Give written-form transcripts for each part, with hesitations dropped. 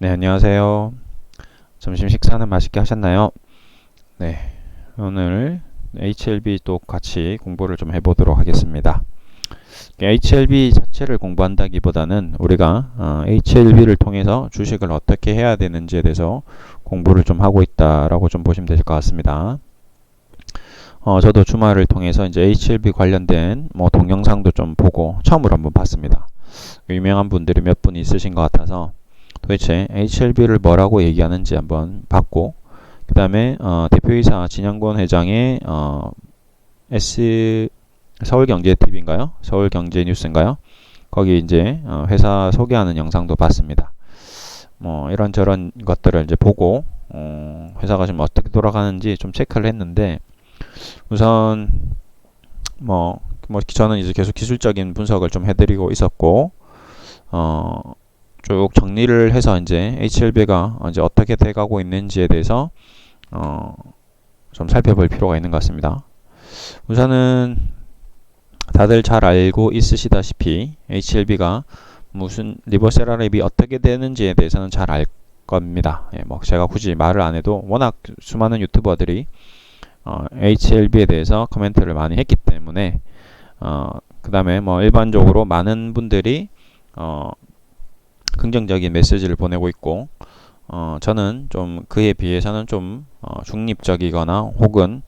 네, 안녕하세요. 점심 식사는 맛있게 하셨나요? 네, 오늘 HLB 또 같이 공부를 좀 해보도록 하겠습니다. HLB 자체를 공부한다기보다는 우리가 HLB를 통해서 주식을 어떻게 해야 되는지에 대해서 공부를 좀 하고 있다라고 좀 보시면 될 것 같습니다. 저도 주말을 통해서 이제 HLB 관련된 동영상도 좀 보고 처음으로 한번 봤습니다. 유명한 분들이 몇 분 있으신 것 같아서 도대체 HLB를 뭐라고 얘기하는지 한번 봤고, 그 다음에 대표이사 진양권 회장의 서울경제TV인가요? 서울경제뉴스인가요? 거기 이제 회사 소개하는 영상도 봤습니다. 이런저런 것들을 이제 보고 회사가 지금 어떻게 돌아가는지 좀 체크를 했는데, 우선 저는 이제 계속 기술적인 분석을 좀 해드리고 있었고, 쭉 정리를 해서 이제 HLB가 이제 어떻게 돼가고 있는지에 대해서 좀 살펴볼 필요가 있는 것 같습니다. 우선은 다들 잘 알고 있으시다시피 HLB가 무슨 리버스 랩이 어떻게 되는지에 대해서는 잘 알 겁니다. 제가 굳이 말을 안 해도 워낙 수많은 유튜버들이 HLB에 대해서 코멘트를 많이 했기 때문에 그 다음에 일반적으로 많은 분들이 긍정적인 메시지를 보내고 있고, 저는 좀 그에 비해서는 좀 중립적이거나 혹은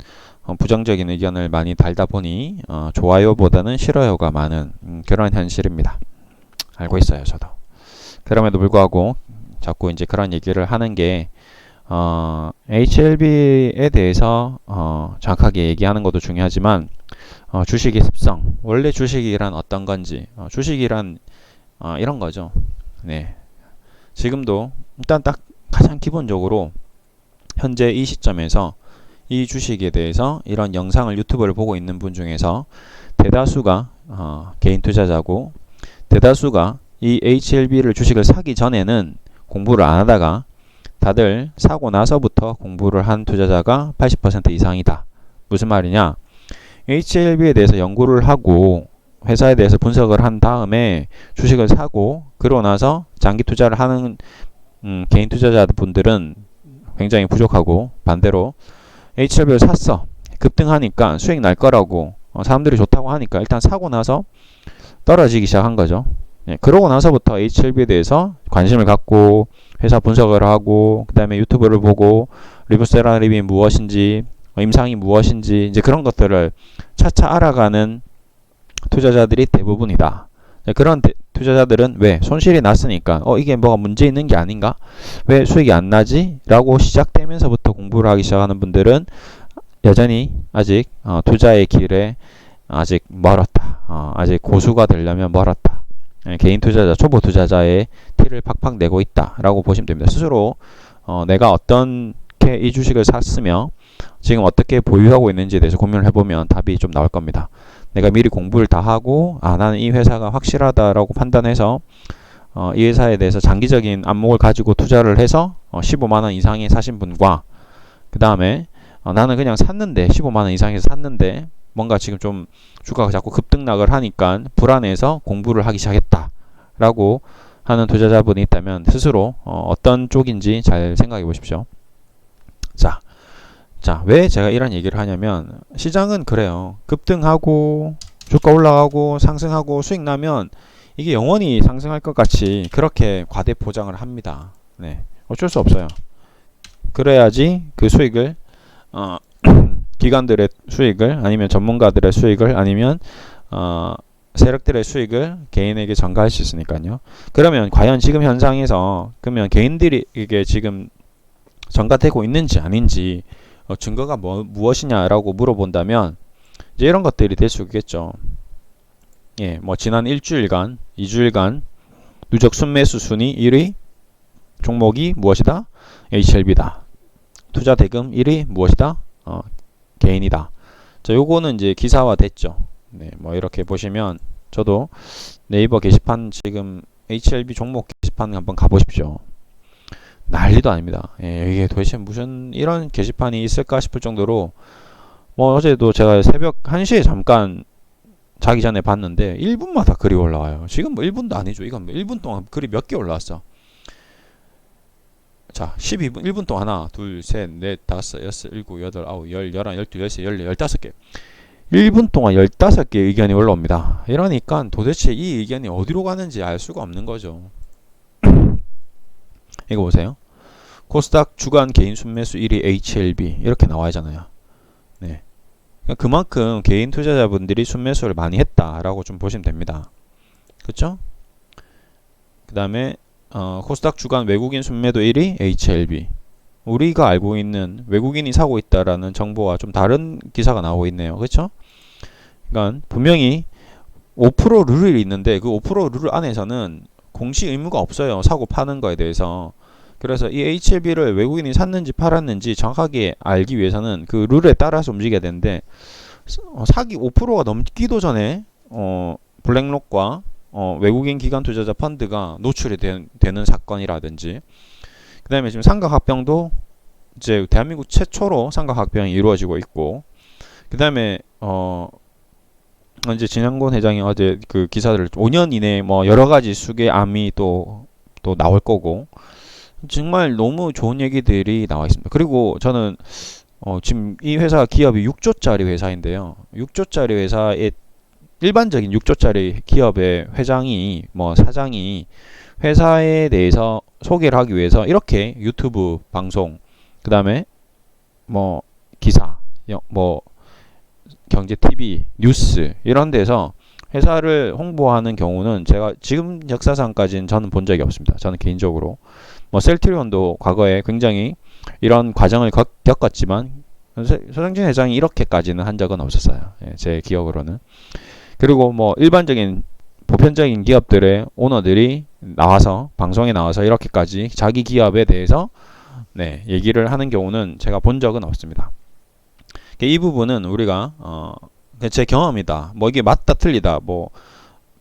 부정적인 의견을 많이 달다 보니 좋아요보다는 싫어요가 많은 그런 현실입니다. 알고 있어요, 저도. 그럼에도 불구하고 자꾸 이제 그런 얘기를 하는 게 HLB에 대해서 정확하게 얘기하는 것도 중요하지만 주식의 습성, 원래 주식이란 어떤 건지, 주식이란 이런 거죠. 네. 지금도 일단 딱 가장 기본적으로 현재 이 시점에서 이 주식에 대해서 이런 영상을 유튜브를 보고 있는 분 중에서 대다수가 개인 투자자고, 대다수가 이 HLB를 주식을 사기 전에는 공부를 안 하다가 다들 사고 나서부터 공부를 한 투자자가 80% 이상이다. 무슨 말이냐? HLB에 대해서 연구를 하고 회사에 대해서 분석을 한 다음에 주식을 사고, 그러고 나서 장기 투자를 하는 개인 투자자분들은 굉장히 부족하고, 반대로 HLB를 샀어, 급등하니까 수익 날 거라고 사람들이 좋다고 하니까 일단 사고 나서 떨어지기 시작한 거죠. 그러고 나서부터 HLB에 대해서 관심을 갖고 회사 분석을 하고, 그 다음에 유튜브를 보고 리버스 랩이 무엇인지, 임상이 무엇인지, 이제 그런 것들을 차차 알아가는 투자자들이 대부분이다. 그런 투자자들은 왜 손실이 났으니까 이게 뭐가 문제 있는 게 아닌가? 왜 수익이 안 나지? 라고 시작되면서부터 공부를 하기 시작하는 분들은 여전히 아직 투자의 길에 아직 멀었다. 아직 고수가 되려면 멀었다. 개인 투자자, 초보 투자자의 티를 팍팍 내고 있다 라고 보시면 됩니다. 스스로 내가 어떻게 이 주식을 샀으며 지금 어떻게 보유하고 있는지에 대해서 고민을 해보면 답이 좀 나올 겁니다. 내가 미리 공부를 다 하고 나는 이 회사가 확실하다라고 판단해서 이 회사에 대해서 장기적인 안목을 가지고 투자를 해서 15만원 이상에 사신 분과, 그 다음에 나는 그냥 샀는데 15만원 이상에서 샀는데 뭔가 지금 좀 주가가 자꾸 급등락을 하니까 불안해서 공부를 하기 시작했다 라고 하는 투자자분이 있다면 스스로 어떤 쪽인지 잘 생각해 보십시오. 자, 왜 제가 이런 얘기를 하냐면, 시장은 그래요. 급등하고 주가 올라가고 상승하고 수익 나면 이게 영원히 상승할 것 같이 그렇게 과대 포장을 합니다. 네, 어쩔 수 없어요. 그래야지 그 수익을 기관들의 수익을, 아니면 전문가들의 수익을, 아니면 세력들의 수익을 개인에게 전가할 수 있으니까요. 그러면 과연 지금 현상에서 그러면 개인들이 이게 지금 전가되고 있는지 아닌지 증거가 무엇이냐라고 물어본다면 이제 이런 것들이 될 수 있겠죠. 지난 일주일간, 2주일간 누적 순매수 순위 1위 종목이 무엇이다? HLB다. 투자 대금 1위 무엇이다? 개인이다. 자, 요거는 이제 기사화 됐죠. 네, 이렇게 보시면, 저도 네이버 게시판, 지금 HLB 종목 게시판 한번 가보십시오. 난리도 아닙니다. 이게 도대체 무슨 이런 게시판이 있을까 싶을 정도로, 어제도 제가 새벽 1시에 잠깐 자기 전에 봤는데 1분마다 글이 올라와요. 지금 1분도 아니죠. 이건 1분 동안 글이 몇 개 올라왔어. 자, 12분, 1분 동안 하나, 둘, 셋, 넷, 다섯, 여섯, 일곱, 여덟, 아홉, 열, 열한, 열둘, 열세, 열네, 15개. 1분 동안 15개 의견이 올라옵니다. 이러니까 도대체 이 의견이 어디로 가는지 알 수가 없는 거죠. 이거 보세요. 코스닥 주간 개인 순매수 1위 HLB 이렇게 나와야잖아요. 네. 그만큼 개인 투자자분들이 순매수를 많이 했다라고 좀 보시면 됩니다. 그쵸? 그 다음에 코스닥 주간 외국인 순매도 1위 HLB. 우리가 알고 있는 외국인이 사고 있다라는 정보와 좀 다른 기사가 나오고 있네요. 그쵸? 그러니까 분명히 5% 룰이 있는데 그 5% 룰 안에서는 공시 의무가 없어요. 사고 파는 거에 대해서. 그래서 이 HLB를 외국인이 샀는지 팔았는지 정확하게 알기 위해서는 그 룰에 따라서 움직여야 되는데 사기 5%가 넘기도 전에 블랙록과 외국인 기관 투자자 펀드가 노출이 되는 사건이라든지 그 다음에 지금 삼각합병도 이제 대한민국 최초로 삼각합병이 이루어지고 있고 그 다음에 이제 진양곤 회장이 어제 그 기사를 5년 이내에 뭐 여러가지 수계 암이 또 나올 거고 정말 너무 좋은 얘기들이 나와 있습니다. 그리고 저는 지금 이 회사 기업이 6조짜리 회사인데요. 6조짜리 회사의 일반적인 6조짜리 기업의 회장이 뭐 사장이 회사에 대해서 소개를 하기 위해서 이렇게 유튜브 방송 그 다음에 뭐 기사 뭐 경제 TV 뉴스 이런 데서 회사를 홍보하는 경우는 제가 지금 역사상까지는 저는 본 적이 없습니다. 저는 개인적으로 뭐 셀트리온도 과거에 굉장히 이런 과정을 겪었지만 서정진 회장이 이렇게까지는 한 적은 없었어요. 예, 제 기억으로는. 그리고 뭐 일반적인 보편적인 기업들의 오너들이 나와서 방송에 나와서 이렇게까지 자기 기업에 대해서 네, 얘기를 하는 경우는 제가 본 적은 없습니다. 이 부분은 우리가 제 경험이다. 뭐 이게 맞다 틀리다. 뭐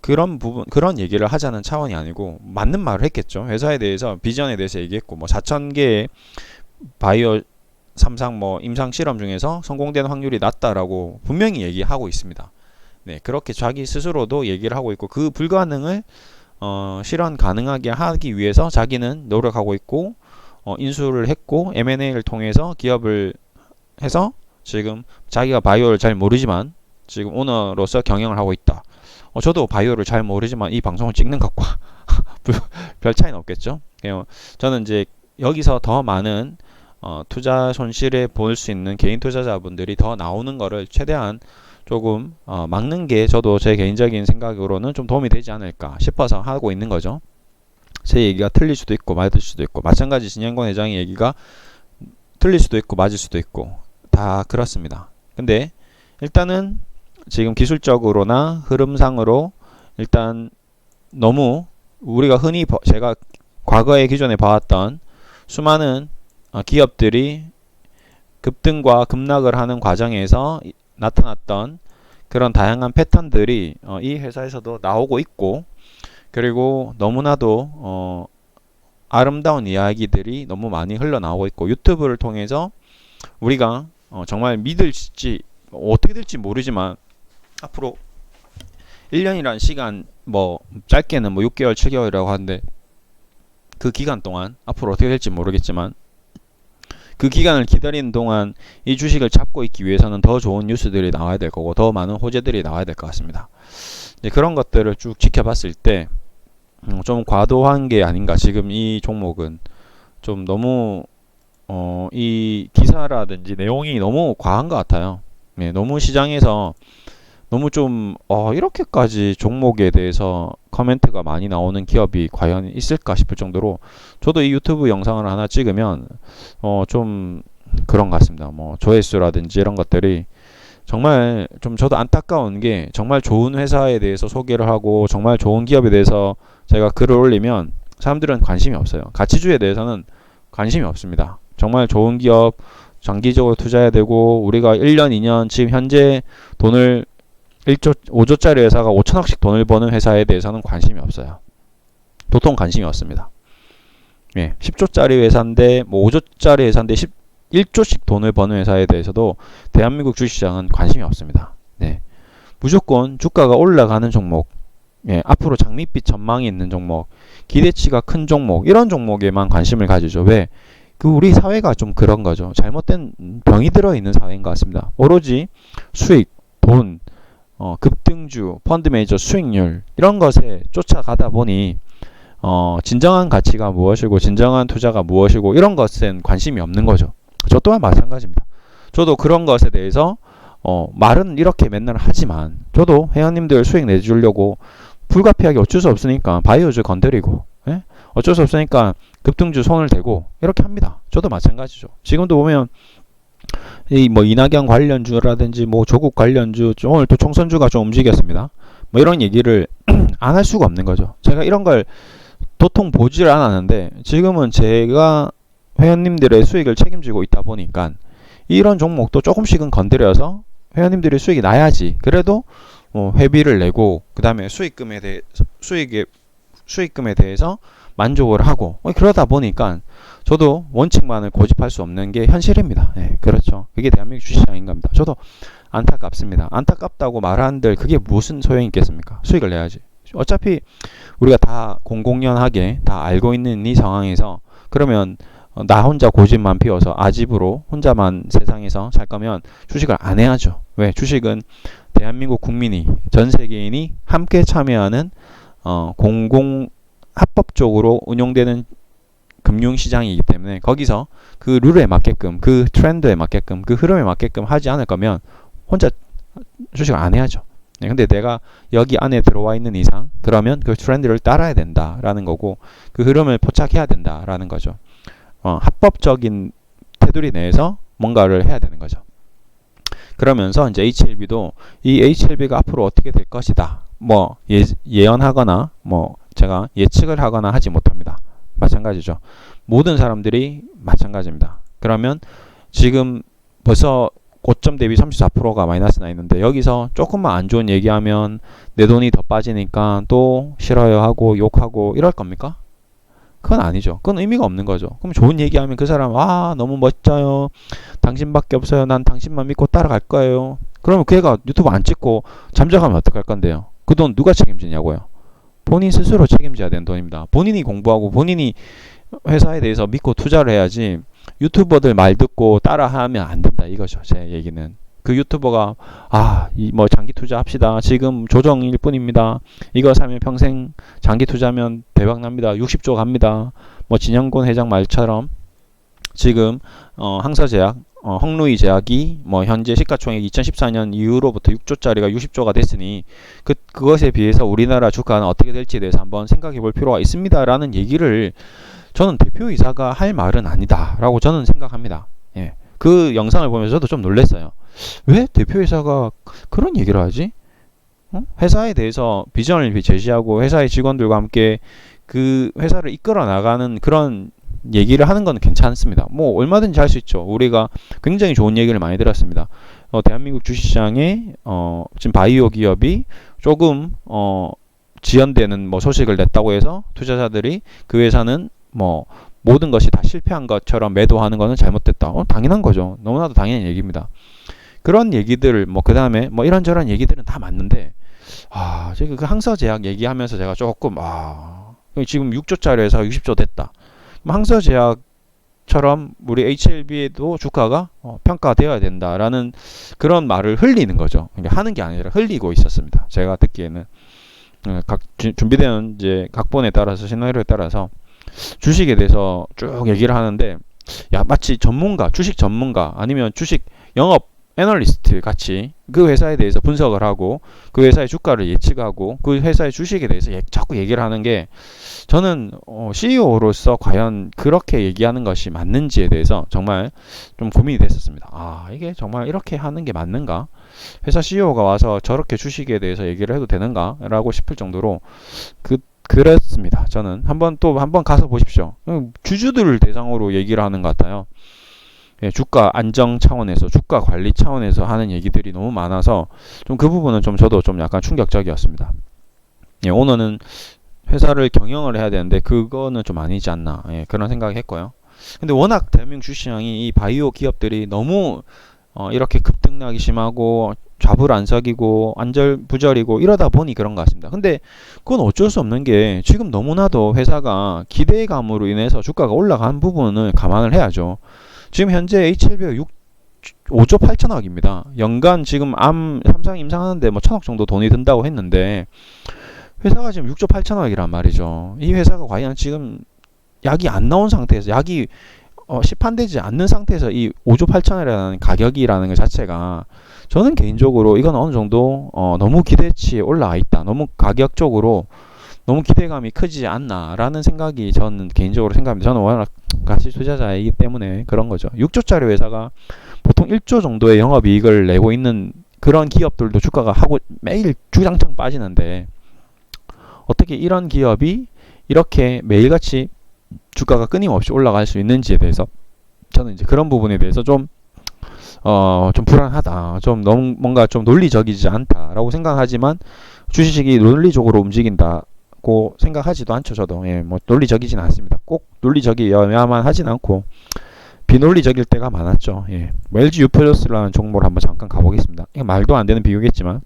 그런 부분 그런 얘기를 하자는 차원이 아니고 맞는 말을 했겠죠. 회사에 대해서 비전에 대해서 얘기했고 뭐 4,000개의 바이오 3상 뭐 임상 실험 중에서 성공되는 확률이 낮다라고 분명히 얘기하고 있습니다. 네, 그렇게 자기 스스로도 얘기를 하고 있고 그 불가능을 실현 가능하게 하기 위해서 자기는 노력하고 있고 인수를 했고 M&A를 통해서 기업을 해서 지금 자기가 바이오를 잘 모르지만 지금 오너로서 경영을 하고 있다. 저도 바이오를 잘 모르지만 이 방송을 찍는 것과 별 차이는 없겠죠. 저는 이제 여기서 더 많은 투자 손실에 볼 수 있는 개인 투자자분들이 더 나오는 거를 최대한 조금 막는 게 저도 제 개인적인 생각으로는 좀 도움이 되지 않을까 싶어서 하고 있는 거죠. 제 얘기가 틀릴 수도 있고 맞을 수도 있고 마찬가지 진양권 회장의 얘기가 틀릴 수도 있고 맞을 수도 있고 다 그렇습니다. 근데 일단은 지금 기술적으로나 흐름상으로 일단 너무 우리가 흔히 제가 과거에 기존에 봐왔던 수많은 기업들이 급등과 급락을 하는 과정에서 나타났던 그런 다양한 패턴들이 이 회사에서도 나오고 있고 그리고 너무나도 아름다운 이야기들이 너무 많이 흘러나오고 있고 유튜브를 통해서 우리가 정말 믿을지 어떻게 될지 모르지만 앞으로 1년이란 시간 뭐 짧게는 뭐 6개월 7개월이라고 하는데 그 기간 동안 앞으로 어떻게 될지 모르겠지만 그 기간을 기다리는 동안 이 주식을 잡고 있기 위해서는 더 좋은 뉴스들이 나와야 될 거고 더 많은 호재들이 나와야 될 것 같습니다. 그런 것들을 쭉 지켜봤을 때 좀 과도한 게 아닌가. 지금 이 종목은 좀 너무 이 기사라든지 내용이 너무 과한 것 같아요. 네, 너무 시장에서 너무 좀 이렇게까지 종목에 대해서 코멘트가 많이 나오는 기업이 과연 있을까 싶을 정도로 저도 이 유튜브 영상을 하나 찍으면 좀 그런 것 같습니다. 뭐 조회수라든지 이런 것들이 정말 좀 저도 안타까운 게 정말 좋은 회사에 대해서 소개를 하고 정말 좋은 기업에 대해서 제가 글을 올리면 사람들은 관심이 없어요. 가치주에 대해서는 관심이 없습니다. 정말 좋은 기업 장기적으로 투자해야 되고 우리가 1년 2년 지금 현재 돈을 5조짜리 회사가 5천억씩 돈을 버는 회사에 대해서는 관심이 없어요. 보통 관심이 없습니다. 예, 10조짜리 회사인데 뭐 5조짜리 회사인데 1조씩 돈을 버는 회사에 대해서도 대한민국 주식시장은 관심이 없습니다. 네. 무조건 주가가 올라가는 종목 예, 앞으로 장밋빛 전망이 있는 종목, 기대치가 큰 종목, 이런 종목에만 관심을 가지죠. 왜? 그 우리 사회가 좀 그런 거죠. 잘못된 병이 들어있는 사회인 것 같습니다. 오로지 수익, 돈, 급등주, 펀드 매니저 수익률 이런 것에 쫓아가다 보니 진정한 가치가 무엇이고 진정한 투자가 무엇이고 이런 것엔 관심이 없는 거죠. 저 또한 마찬가지입니다. 저도 그런 것에 대해서 말은 이렇게 맨날 하지만 저도 회원님들 수익 내주려고 불가피하게 어쩔 수 없으니까 바이오주 건드리고, 예? 어쩔 수 없으니까 급등주 손을 대고 이렇게 합니다. 저도 마찬가지죠. 지금도 보면 이 뭐 이낙연 관련주라든지 뭐 조국 관련주, 오늘 또 총선주가 좀 움직였습니다. 뭐 이런 얘기를 안 할 수가 없는 거죠. 제가 이런 걸 도통 보지를 않았는데 지금은 제가 회원님들의 수익을 책임지고 있다 보니까 이런 종목도 조금씩은 건드려서 회원님들이 수익이 나야지. 그래도 회비를 내고 그 다음에 수익금에 대해서 만족을 하고 그러다 보니까 저도 원칙만을 고집할 수 없는 게 현실입니다. 네, 그렇죠. 그게 대한민국 주식시장인 겁니다. 저도 안타깝습니다. 안타깝다고 말하는들 그게 무슨 소용이 있겠습니까? 수익을 내야지. 어차피 우리가 다 공공연하게 다 알고 있는 이 상황에서 그러면 나 혼자 고집만 피워서 아집으로 혼자만 세상에서 살 거면 주식을 안 해야죠. 왜? 주식은 대한민국 국민이, 전 세계인이 함께 참여하는 공공 합법적으로 운용되는 금융시장이기 때문에 거기서 그 룰에 맞게끔, 그 트렌드에 맞게끔, 그 흐름에 맞게끔 하지 않을 거면 혼자 주식을 안 해야죠. 네, 근데 내가 여기 안에 들어와 있는 이상 그러면 그 트렌드를 따라야 된다라는 거고 그 흐름을 포착해야 된다라는 거죠. 합법적인 테두리 내에서 뭔가를 해야 되는 거죠. 그러면서 이제 HLB도 이 HLB가 앞으로 어떻게 될 것이다. 뭐 예언하거나 뭐 제가 예측을 하거나 하지 못합니다. 마찬가지죠. 모든 사람들이 마찬가지입니다. 그러면 지금 벌써 고점 대비 34%가 마이너스 나 있는데 여기서 조금만 안 좋은 얘기하면 내 돈이 더 빠지니까 또 싫어요 하고 욕하고 이럴 겁니까? 그건 아니죠. 그건 의미가 없는 거죠. 그럼 좋은 얘기하면 그 사람 너무 멋져요. 당신밖에 없어요. 난 당신만 믿고 따라갈 거예요. 그러면 그 애가 유튜브 안 찍고 잠적하면 어떡할 건데요? 그 돈 누가 책임지냐고요? 본인 스스로 책임져야 되는 돈입니다. 본인이 공부하고 본인이 회사에 대해서 믿고 투자를 해야지 유튜버들 말 듣고 따라하면 안 된다 이거죠. 제 얘기는. 그 유튜버가 뭐 장기 투자합시다. 지금 조정일 뿐입니다. 이거 사면 평생 장기 투자하면 대박 납니다. 60조 갑니다. 뭐 진영권 회장 말처럼 지금 항서제약, 헝루이 제약이 뭐 현재 시가총액 2014년 이후로부터 6조짜리가 60조가 됐으니 그것에 비해서 우리나라 주가는 어떻게 될지에 대해서 한번 생각해 볼 필요가 있습니다라는 얘기를 저는 대표이사가 할 말은 아니다라고 저는 생각합니다. 예. 그 영상을 보면서 저도 좀 놀랐어요. 왜 대표이사가 그런 얘기를 하지? 회사에 대해서 비전을 제시하고 회사의 직원들과 함께 그 회사를 이끌어 나가는 그런 얘기를 하는 건 괜찮습니다. 뭐 얼마든지 할 수 있죠. 우리가 굉장히 좋은 얘기를 많이 들었습니다. 대한민국 주식시장에 지금 바이오 기업이 조금 지연되는 뭐 소식을 냈다고 해서 투자자들이 그 회사는 뭐 모든 것이 다 실패한 것처럼 매도하는 것은 잘못됐다. 당연한 거죠. 너무나도 당연한 얘기입니다. 그런 얘기들 그 다음에 뭐 이런저런 얘기들은 다 맞는데 지금 그 항서제약 얘기하면서 제가 조금 지금 6조짜리 회사 60조 됐다. 항서제약처럼 우리 HLB에도 주가가 평가되어야 된다라는 그런 말을 흘리는 거죠. 하는 게 아니라 흘리고 있었습니다. 제가 듣기에는 준비되는 이제 각본에 따라서 시나리오에 따라서 주식에 대해서 쭉 얘기를 하는데 마치 전문가, 주식 전문가 아니면 주식 영업 애널리스트 같이 그 회사에 대해서 분석을 하고 그 회사의 주가를 예측하고 그 회사의 주식에 대해서 자꾸 얘기를 하는 게 저는 CEO로서 과연 그렇게 얘기하는 것이 맞는지에 대해서 정말 좀 고민이 됐었습니다. 이게 정말 이렇게 하는 게 맞는가? 회사 CEO가 와서 저렇게 주식에 대해서 얘기를 해도 되는가? 라고 싶을 정도로 그렇습니다. 저는 한번 가서 보십시오. 주주들을 대상으로 얘기를 하는 것 같아요. 주가 안정 차원에서, 주가 관리 차원에서 하는 얘기들이 너무 많아서 좀 그 부분은 저도 좀 약간 충격적이었습니다. 오늘은 회사를 경영을 해야 되는데 그거는 좀 아니지 않나 그런 생각이 했고요. 근데 워낙 대한민국 주식시장이 이 바이오 기업들이 너무 이렇게 급등락이 심하고 좌불안석이고 안절부절이고 이러다 보니 그런 것 같습니다. 근데 그건 어쩔 수 없는 게 지금 너무나도 회사가 기대감으로 인해서 주가가 올라간 부분을 감안을 해야죠. 지금 현재 HLB가 5조 8천억입니다. 연간 지금 삼성 임상하는데 뭐 1,000억 정도 돈이 든다고 했는데 회사가 지금 6조 8천억이란 말이죠. 이 회사가 과연 지금 약이 안 나온 상태에서 약이 시판되지 않는 상태에서 이 5조 8천억이라는 가격이라는 것 자체가 저는 개인적으로 이건 어느 정도 너무 기대치에 올라와 있다. 너무 가격적으로 너무 기대감이 크지 않나라는 생각이 저는 개인적으로 생각합니다. 저는 워낙 가치 투자자이기 때문에 그런 거죠. 6조짜리 회사가 보통 1조 정도의 영업이익을 내고 있는 그런 기업들도 주가가 하고 매일 주장창 빠지는데 어떻게 이런 기업이 이렇게 매일같이 주가가 끊임없이 올라갈 수 있는지에 대해서 저는 이제 그런 부분에 대해서 좀 불안하다. 좀 너무 뭔가 좀 논리적이지 않다라고 생각하지만 주식이 논리적으로 움직인다고 생각하지도 않죠. 저도 뭐 논리적이진 않습니다. 꼭 논리적이어야만 하진 않고 비논리적일 때가 많았죠. 뭐 LG U+라는 종목을 한번 잠깐 가보겠습니다. 이거 말도 안 되는 비교겠지만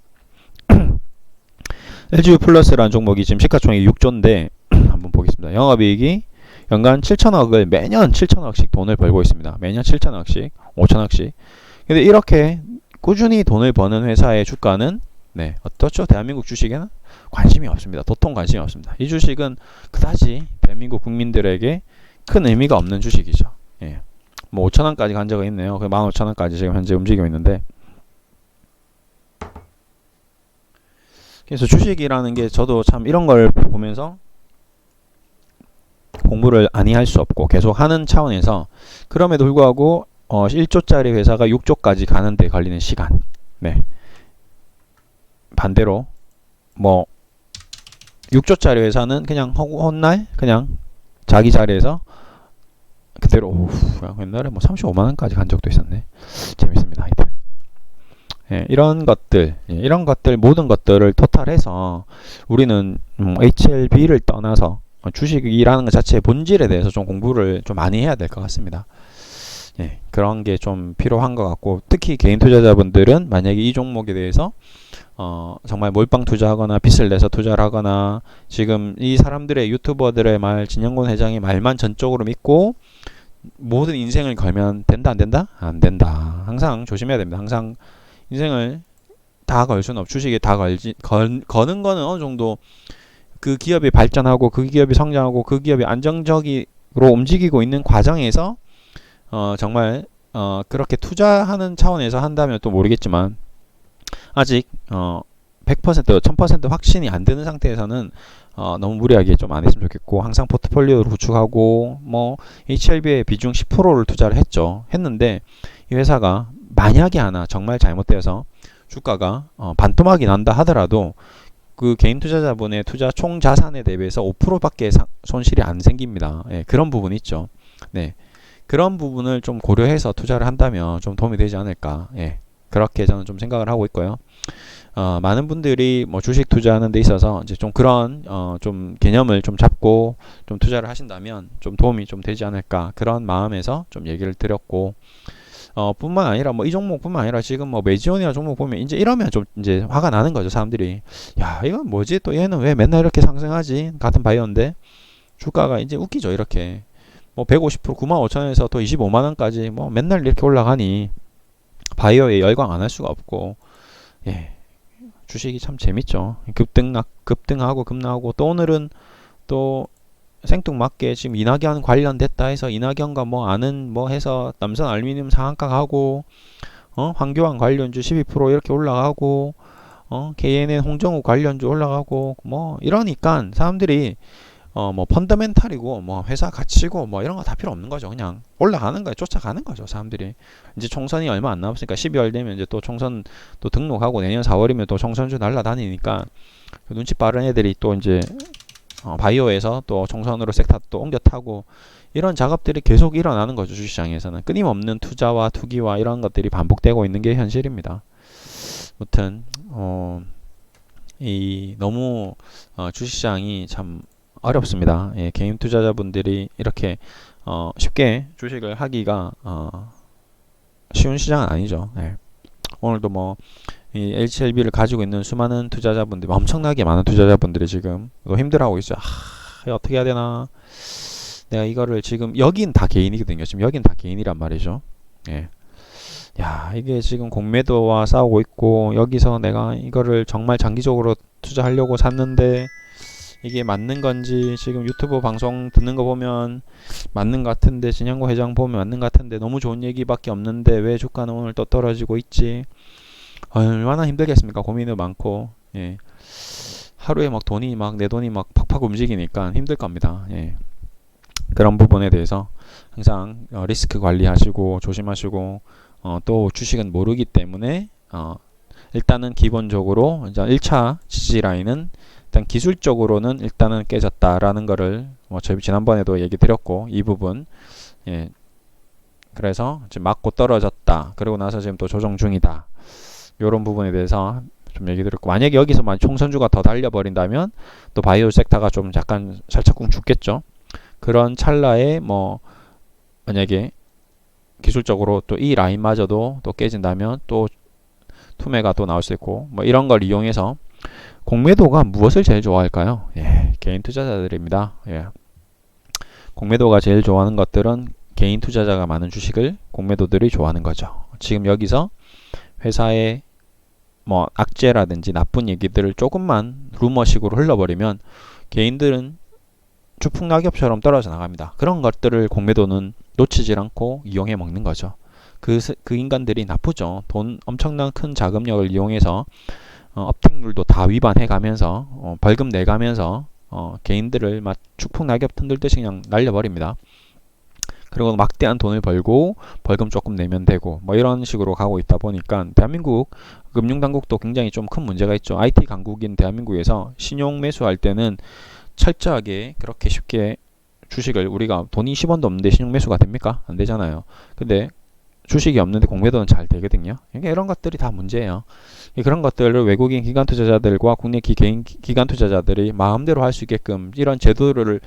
LG U+라는 종목이 지금 시가총액이 6조인데 한번 보겠습니다. 영업이익이 연간 7천억을 매년 7천억씩 돈을 벌고 있습니다. 매년 7천억씩, 5천억씩. 근데 이렇게 꾸준히 돈을 버는 회사의 주가는 어떻죠? 대한민국 주식에는 관심이 없습니다. 도통 관심이 없습니다. 이 주식은 그다지 대한민국 국민들에게 큰 의미가 없는 주식이죠. 뭐 5천원까지 간 적은 있네요. 15,000원까지 지금 현재 움직이고 있는데 그래서 주식이라는 게 저도 참 이런 걸 보면서 공부를 아니 할 수 없고 계속 하는 차원에서 그럼에도 불구하고 1조짜리 회사가 6조까지 가는데 걸리는 시간 반대로 뭐 6조짜리 회사는 그냥 헛날 그냥 자기 자리에서 그대로 옛날에 뭐 35만원까지 간 적도 있었네. 재밌습니다. 하여튼 이런 것들 모든 것들을 토탈해서 우리는 HLB를 떠나서 주식이라는 것 자체의 본질에 대해서 좀 공부를 좀 많이 해야 될 것 같습니다. 그런 게 좀 필요한 것 같고 특히 개인 투자자분들은 만약에 이 종목에 대해서 정말 몰빵 투자하거나 빚을 내서 투자를 하거나 지금 이 사람들의 유튜버들의 말 진영곤 회장의 말만 전적으로 믿고 모든 인생을 걸면 된다 안 된다? 안 된다. 항상 조심해야 됩니다. 항상 인생을 다 걸 수는 없고 주식에 다 거는 거는 어느 정도 그 기업이 발전하고 그 기업이 성장하고 그 기업이 안정적으로 움직이고 있는 과정에서 정말 그렇게 투자하는 차원에서 한다면 또 모르겠지만 아직 100% 1000% 확신이 안 되는 상태에서는 너무 무리하게 좀 안 했으면 좋겠고 항상 포트폴리오를 구축하고 뭐 HLB의 비중 10%를 투자를 했는데 이 회사가 만약에 하나 정말 잘못돼서 주가가 반토막이 난다 하더라도 그 개인 투자자분의 투자 총 자산에 대비해서 5%밖에 손실이 안 생깁니다. 그런 부분이 있죠. 그런 부분을 좀 고려해서 투자를 한다면 좀 도움이 되지 않을까. 그렇게 저는 좀 생각을 하고 있고요. 많은 분들이 뭐 주식 투자하는 데 있어서 이제 좀 그런 좀 개념을 좀 잡고 좀 투자를 하신다면 좀 도움이 좀 되지 않을까 그런 마음에서 좀 얘기를 드렸고 뿐만 아니라 뭐 이 종목뿐만 아니라 지금 뭐 메지온이나 종목 보면 이제 이러면 좀 이제 화가 나는 거죠. 사람들이 야 이건 뭐지 또 얘는 왜 맨날 이렇게 상승하지 같은 바이오인데 주가가 이제 웃기죠. 이렇게 뭐 150% 95,000원에서 또 25만원까지 뭐 맨날 이렇게 올라가니 바이오에 열광 안 할 수가 없고 주식이 참 재밌죠. 급등하고 급락하고 또 오늘은 또 생뚱맞게 지금 이낙연 관련됐다 해서 이낙연과 뭐 아는 뭐 해서 남선 알루미늄 상한가 가고 황교안 관련주 12% 이렇게 올라가고 KNN 홍정우 관련주 올라가고 뭐 이러니까 사람들이 뭐 펀더멘탈이고 뭐 회사 가치고 뭐 이런 거 다 필요 없는 거죠. 그냥 올라가는 거에 쫓아가는 거죠. 사람들이 이제 총선이 얼마 안 남았으니까 12월 되면 이제 또 총선 또 등록하고 내년 4월이면 또 총선주 날라다니니까 그 눈치 빠른 애들이 또 이제 바이오에서 또 총선으로 섹터 또 옮겨 타고 이런 작업들이 계속 일어나는 거죠. 주식시장에서는 끊임없는 투자와 투기와 이런 것들이 반복되고 있는 게 현실입니다. 아무튼 이 너무 주식시장이 참 어렵습니다. 개인 투자자분들이 이렇게 쉽게 주식을 하기가 쉬운 시장은 아니죠. 오늘도 뭐 이 HLB를 가지고 있는 수많은 투자자분들, 엄청나게 많은 투자자분들이 지금 힘들어하고 있어요. 어떻게 해야 되나? 내가 이거를 지금 여긴 다 개인이거든요. 지금 여긴 다 개인이란 말이죠. 예. 야, 이게 지금 공매도와 싸우고 있고 여기서 내가 이거를 정말 장기적으로 투자하려고 샀는데 이게 맞는 건지 지금 유튜브 방송 듣는 거 보면 맞는 것 같은데 진양고 회장 보면 맞는 것 같은데 너무 좋은 얘기밖에 없는데 왜 주가는 오늘 또 떨어지고 있지? 얼마나 힘들겠습니까? 고민도 많고 예. 하루에 막 돈이 막 내 돈이 막 팍팍 움직이니까 힘들 겁니다. 예. 그런 부분에 대해서 항상 리스크 관리하시고 조심하시고 또 주식은 모르기 때문에 일단은 기본적으로 이제 1차 지지 라인은 일단 기술적으로는 일단은 깨졌다라는 거를 저희 지난번에도 얘기 드렸고 이 부분 예. 그래서 지금 맞고 떨어졌다. 그리고 나서 지금 또 조정 중이다. 이런 부분에 대해서 좀 얘기 드렸고 만약에 여기서 총선주가 더 달려버린다면 또 바이오 섹터가 좀 약간 살짝쿵 죽겠죠. 그런 찰나에 뭐 만약에 기술적으로 또 이 라인마저도 또 깨진다면 또 투매가 또 나올 수 있고 뭐 이런 걸 이용해서 공매도가 무엇을 제일 좋아할까요? 예, 개인 투자자들입니다. 예. 공매도가 제일 좋아하는 것들은 개인 투자자가 많은 주식을 공매도들이 좋아하는 거죠. 지금 여기서 회사의 뭐 악재라든지 나쁜 얘기들을 조금만 루머식으로 흘러버리면 개인들은 주풍낙엽처럼 떨어져 나갑니다. 그런 것들을 공매도는 놓치지 않고 이용해 먹는 거죠. 그 인간들이 나쁘죠. 돈 엄청난 큰 자금력을 이용해서 업택률도 다 위반해 가면서 벌금 내가면서 개인들을 막 주풍낙엽 흔들듯이 그냥 날려버립니다. 그리고 막대한 돈을 벌고 벌금 조금 내면 되고 뭐 이런 식으로 가고 있다 보니까 대한민국 금융당국도 굉장히 좀 큰 문제가 있죠. IT 강국인 대한민국에서 신용 매수할 때는 철저하게 그렇게 쉽게 주식을 우리가 돈이 10원도 없는데 신용 매수가 됩니까? 안 되잖아요. 근데 주식이 없는데 공매도는 잘 되거든요. 그러니까 이런 것들이 다 문제예요. 그런 것들을 외국인 기관 투자자들과 국내 개인 기관 투자자들이 마음대로 할 수 있게끔 이런 제도를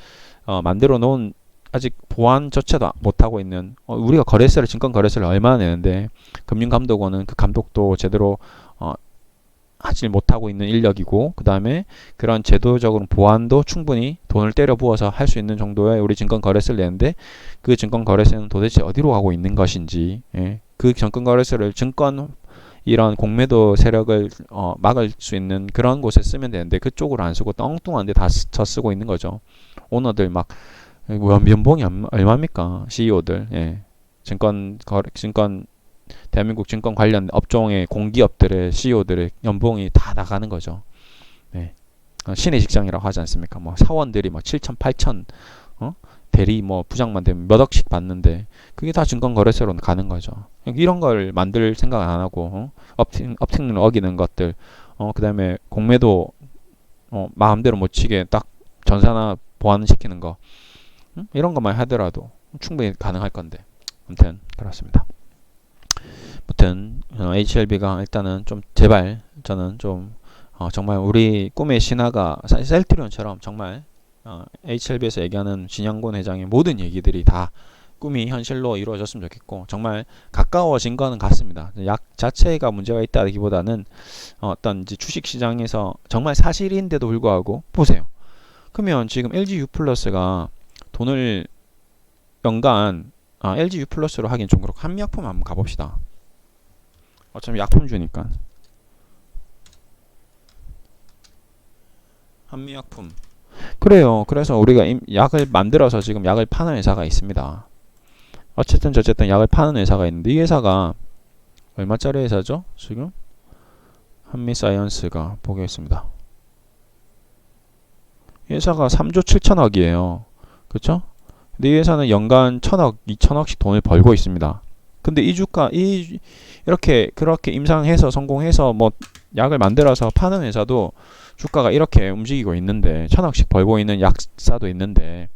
만들어 놓은 아직 보완조차도 못하고 있는 우리가 거래세를 증권 거래세를 얼마나 내는데 금융감독원은 그 감독도 제대로 하지 못하고 있는 인력이고 그 다음에 그런 제도적으로 보완도 충분히 돈을 때려 부어서 할 수 있는 정도의 우리 증권 거래세를 내는데 그 증권 거래세는 도대체 어디로 가고 있는 것인지 예. 그 증권 거래세를 증권 이런 공매도 세력을 막을 수 있는 그런 곳에 쓰면 되는데 그쪽으로 안 쓰고 엉뚱한 데 다 쓰고 있는 거죠. 오너들 막 연봉이 얼마입니까? CEO들 예. 증권 대한민국 증권 관련 업종의 공기업들의 CEO들의 연봉이 다 나가는 거죠. 네. 신의 직장이라고 하지 않습니까? 뭐 사원들이 막 7천, 8천 대리 뭐 부장만 되면 몇 억씩 받는데 그게 다 증권 거래소로 가는 거죠. 이런 걸 만들 생각 안 하고 업팅률 어기는 것들 그다음에 공매도 마음대로 못 치게 딱 전사나 보완시키는 거 이런 것만 하더라도 충분히 가능할 건데 아무튼 그렇습니다. 아무튼 HLB가 일단은 좀 제발 저는 좀 정말 우리 꿈의 신화가 셀트리온처럼 정말 HLB에서 얘기하는 진영곤 회장의 모든 얘기들이 다 꿈이 현실로 이루어졌으면 좋겠고 정말 가까워진 거는 같습니다. 약 자체가 문제가 있다기보다는 어떤 이제 주식시장에서 정말 사실인데도 불구하고 보세요. 그러면 지금 LG U+가 돈을 연간 LG U+로 하긴 좀 그렇고 한미약품 한번 가봅시다. 어차피 약품주니까 한미약품 그래요. 그래서 우리가 약을 만들어서 지금 약을 파는 회사가 있습니다. 어쨌든 저쨌든 약을 파는 회사가 있는데 이 회사가 얼마짜리 회사죠? 지금 한미사이언스가 보겠습니다. 이 회사가 3조 7천억이에요. 그쵸? 근데 이 회사는 연간 1,000억, 2,000억씩 돈을 벌고 있습니다. 근데 이 주가 이렇게 그렇게 임상해서 성공해서 뭐 약을 만들어서 파는 회사도 주가가 이렇게 움직이고 있는데 1,000억씩 벌고 있는 약사도 있는데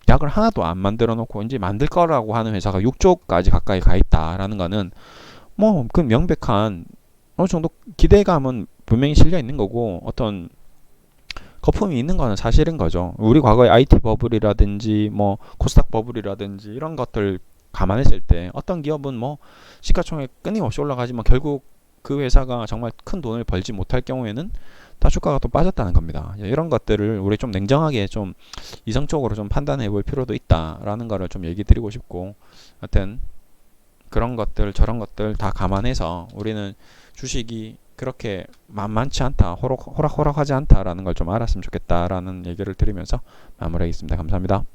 약을 하나도 안 만들어 놓고 이제 만들 거라고 하는 회사가 6조까지 가까이 가 있다라는 거는 뭐 그 명백한 어느 정도 기대감은 분명히 실려 있는 거고 어떤 거품이 있는 거는 사실인 거죠. 우리 과거에 IT 버블이라든지 뭐 코스닥 버블이라든지 이런 것들 감안했을 때 어떤 기업은 뭐 시가총액 끊임없이 올라가지만 결국 그 회사가 정말 큰 돈을 벌지 못할 경우에는 다주가가 또 빠졌다는 겁니다. 이런 것들을 우리 좀 냉정하게 좀 이성적으로 좀 판단해 볼 필요도 있다라는 거를 좀 얘기 드리고 싶고, 하여튼 그런 것들 저런 것들 다 감안해서 우리는 주식이 그렇게 만만치 않다, 호락호락하지 않다라는 걸 좀 알았으면 좋겠다라는 얘기를 드리면서 마무리하겠습니다. 감사합니다.